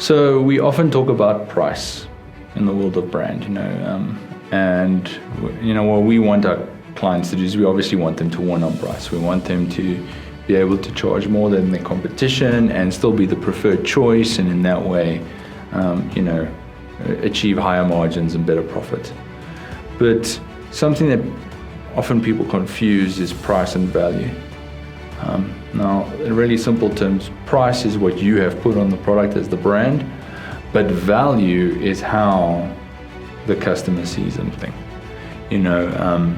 So we often talk about price in the world of brand, and what we want our clients to do is we obviously want them to win on price. We want them to be able to charge more than their competition and still be the preferred choice, and in that way, achieve higher margins and better profit. But something that often people confuse is price and value. Now, in really simple terms, price is what you have put on the product as the brand, but value is how the customer sees something. An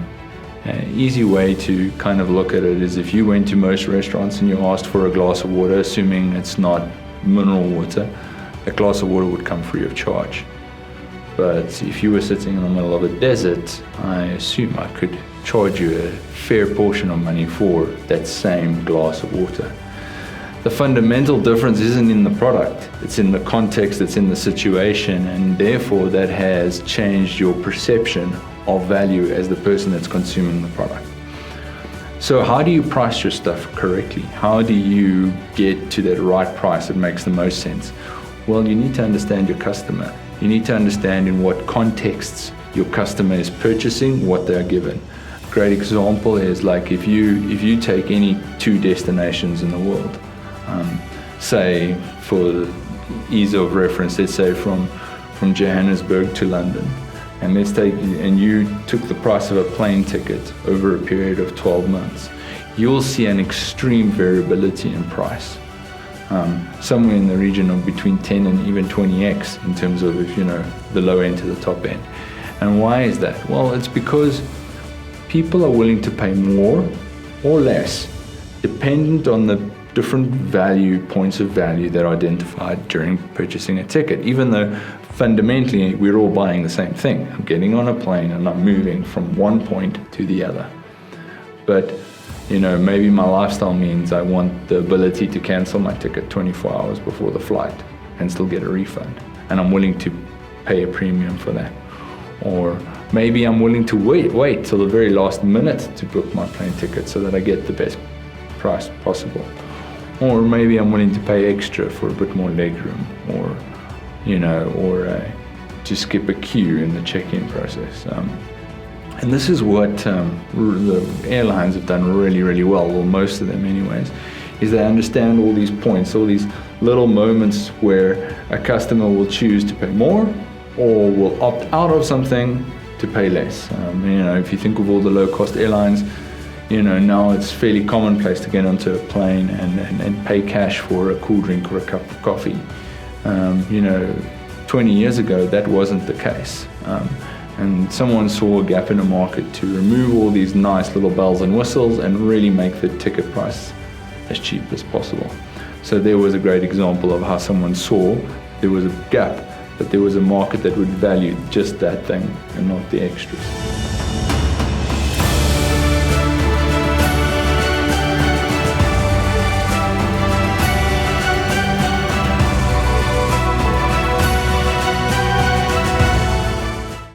easy way to kind of look at it is if you went to most restaurants and you asked for a glass of water, assuming it's not mineral water, a glass of water would come free of charge. But if you were sitting in the middle of a desert, I assume I could charge you a fair portion of money for that same glass of water. The fundamental difference isn't in the product, it's in the context, it's in the situation, and therefore that has changed your perception of value as the person that's consuming the product. So how do you price your stuff correctly? How do you get to that right price that makes the most sense? Well, you need to understand your customer. You need to understand in what contexts your customer is purchasing what they're given. A great example is like if you take any two destinations in the world, say for ease of reference, let's say from Johannesburg to London, and you took the price of a plane ticket over a period of 12 months, you'll see an extreme variability in price. Somewhere in the region of between 10 and even 20x in terms of the low end to the top end. And why is that? Well, it's because people are willing to pay more or less dependent on the different points of value that are identified during purchasing a ticket, even though fundamentally we're all buying the same thing. I'm getting on a plane and I'm moving from one point to the other. But maybe my lifestyle means I want the ability to cancel my ticket 24 hours before the flight and still get a refund. And I'm willing to pay a premium for that. Or maybe I'm willing to wait till the very last minute to book my plane ticket so that I get the best price possible. Or maybe I'm willing to pay extra for a bit more legroom, or to skip a queue in the check-in process. And this is what the airlines have done really, really well most of them anyways, is they understand all these points, all these little moments where a customer will choose to pay more or will opt out of something to pay less. If you think of all the low-cost airlines, now it's fairly commonplace to get onto a plane and pay cash for a cool drink or a cup of coffee. 20 years ago, that wasn't the case. And someone saw a gap in the market to remove all these nice little bells and whistles and really make the ticket price as cheap as possible. So there was a great example of how someone saw there was a gap, but there was a market that would value just that thing and not the extras.